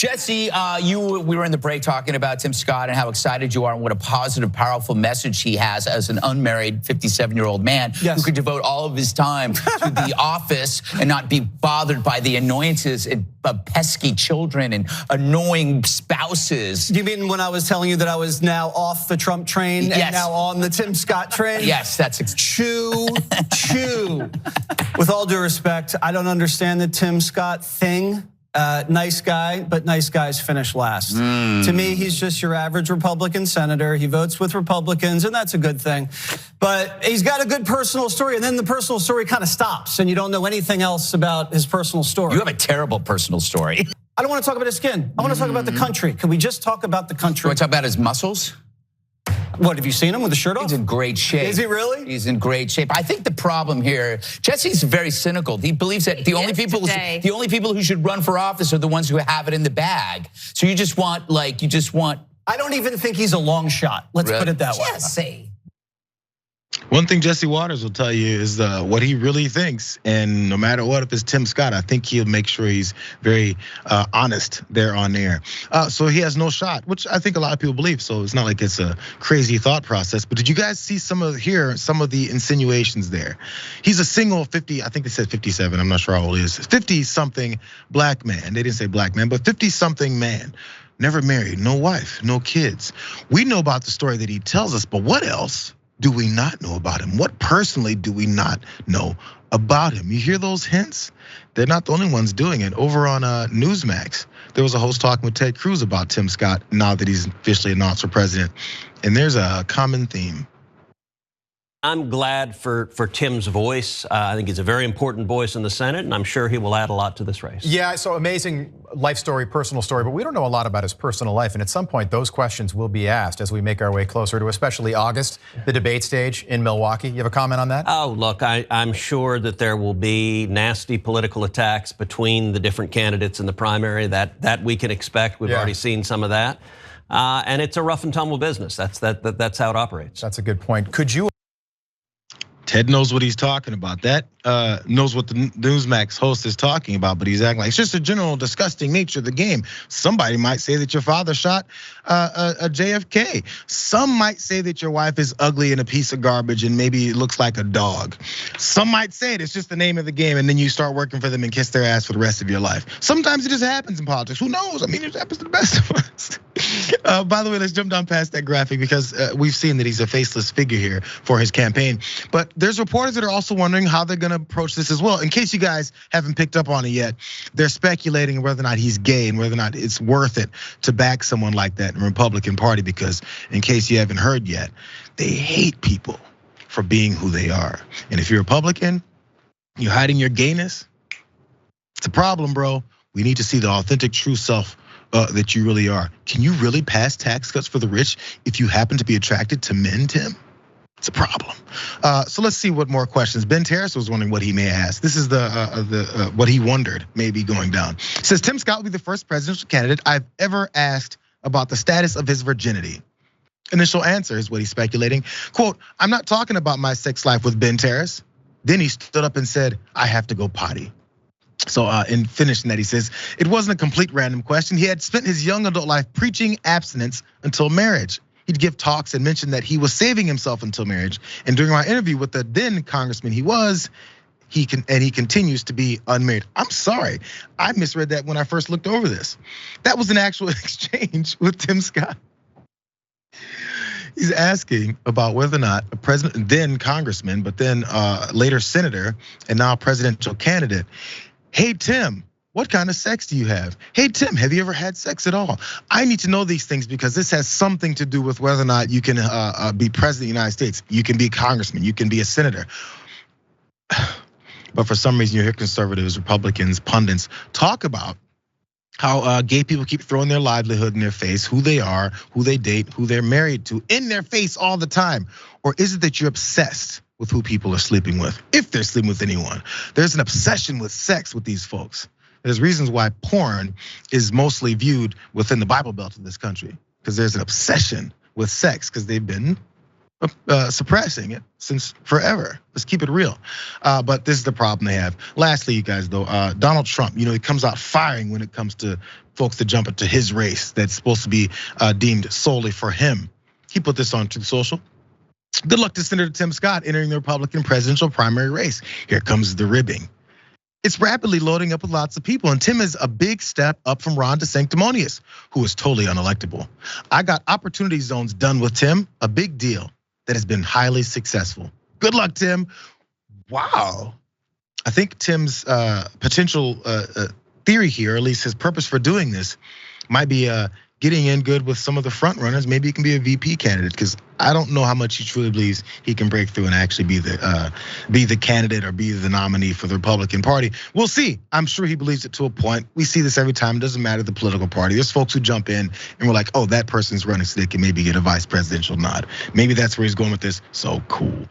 Jesse, we were in the break talking about Tim Scott and how excited you are and what a positive, powerful message he has as an unmarried 57-year-old man who could devote all of his time to the office and not be bothered by the annoyances of pesky children and annoying spouses. You mean when I was telling you that I was now off the Trump train and now on the Tim Scott train? Yes, that's Chew. With all due respect, I don't understand the Tim Scott thing. Nice guy, but nice guys finish last. To me, he's just your average Republican senator. He votes with Republicans, and that's a good thing. But he's got a good personal story, and then the personal story kind of stops, and you don't know anything else about his personal story. You have a terrible personal story. I don't want to talk about his skin. I want to talk about the country. Can we just talk about the country? You want to talk about his muscles? What, have you seen him with the shirt off? He's in great shape. Is he really? He's in great shape. I think the problem here, Jesse's very cynical. He believes that the only people who should run for office are the ones who have it in the bag. So you just want. I don't even think he's a long shot. Let's put it that way. Jesse. One thing Jesse Waters will tell you is what he really thinks, and no matter what, if it's Tim Scott, I think he'll make sure he's very honest there on air. So he has no shot, which I think a lot of people believe. So it's not like it's a crazy thought process. But did you guys see some of the insinuations there? He's a single 50, I think they said 57. I'm not sure how old he is. 50-something black man. They didn't say black man, but 50-something man. Never married, no wife, no kids. We know about the story that he tells us, but what else do we not know about him? What personally do we not know about him? You hear those hints? They're not the only ones doing it. Over on Newsmax, there was a host talking with Ted Cruz about Tim Scott now that he's officially announced for president. And there's a common theme. I'm glad for Tim's voice. I think he's a very important voice in the Senate, and I'm sure he will add a lot to this race. Yeah, so amazing life story, personal story, but we don't know a lot about his personal life. And at some point, those questions will be asked as we make our way closer to especially August, the debate stage in Milwaukee. You have a comment on that? Oh, look, I'm sure that there will be nasty political attacks between the different candidates in the primary. That we can expect. We've already seen some of that. And it's a rough and tumble business. That's how it operates. That's a good point. Could you? Ted knows what he's talking about. That knows what the Newsmax host is talking about, but he's acting like it's just a general disgusting nature of the game. Somebody might say that your father shot a JFK. Some might say that your wife is ugly and a piece of garbage and maybe looks like a dog. Some might say it's just the name of the game, and then you start working for them and kiss their ass for the rest of your life. Sometimes it just happens in politics. Who knows? I mean, it happens to the best of us. By the way, let's jump down past that graphic because we've seen that he's a faceless figure here for his campaign. But there's reporters that are also wondering how they're gonna approach this as well. In case you guys haven't picked up on it yet, they're speculating whether or not he's gay and whether or not it's worth it to back someone like that in the Republican Party, because in case you haven't heard yet, they hate people for being who they are. And if you're Republican, you're hiding your gayness, it's a problem, bro. We need to see the authentic, true self that you really are. Can you really pass tax cuts for the rich if you happen to be attracted to men, Tim? It's a problem. So let's see what more questions. Ben Terrace was wondering what he may ask. This is what he wondered may be going down. It says, Tim Scott will be the first presidential candidate I've ever asked about the status of his virginity. Initial answer is what he's speculating. Quote, I'm not talking about my sex life with Ben Terrace. Then he stood up and said, I have to go potty. So in finishing that, he says, it wasn't a complete random question. He had spent his young adult life preaching abstinence until marriage. He'd give talks and mention that he was saving himself until marriage. And during our interview with the then congressman he continues to be unmarried. I'm sorry, I misread that when I first looked over this. That was an actual exchange with Tim Scott. He's asking about whether or not a president, then congressman, but then later senator, and now presidential candidate. Hey, Tim, what kind of sex do you have? Hey, Tim, have you ever had sex at all? I need to know these things because this has something to do with whether or not you can be president of the United States. You can be a congressman, you can be a senator. But for some reason, you hear conservatives, Republicans, pundits talk about how gay people keep throwing their livelihood in their face, who they are, who they date, who they're married to, in their face all the time. Or is it that you're obsessed with who people are sleeping with, if they're sleeping with anyone? There's an obsession with sex with these folks. There's reasons why porn is mostly viewed within the Bible Belt of this country, because there's an obsession with sex, because they've been suppressing it since forever. Let's keep it real. But this is the problem they have. Lastly, you guys, though, Donald Trump, he comes out firing when it comes to folks that jump into his race that's supposed to be deemed solely for him. He put this on Truth Social. Good luck to Senator Tim Scott entering the Republican presidential primary race. Here comes the ribbing. It's rapidly loading up with lots of people, and Tim is a big step up from Ron DeSanctimonious, who is totally unelectable. I got opportunity zones done with Tim, a big deal that has been highly successful. Good luck, Tim. Wow. I think Tim's potential theory here, or at least his purpose for doing this, might be getting in good with some of the front runners. Maybe he can be a VP candidate, because I don't know how much he truly believes he can break through and actually be the candidate or be the nominee for the Republican Party. We'll see. I'm sure he believes it to a point. We see this every time. It doesn't matter the political party. There's folks who jump in and we're like, oh, that person's running so they can maybe get a vice presidential nod. Maybe that's where he's going with this. So cool.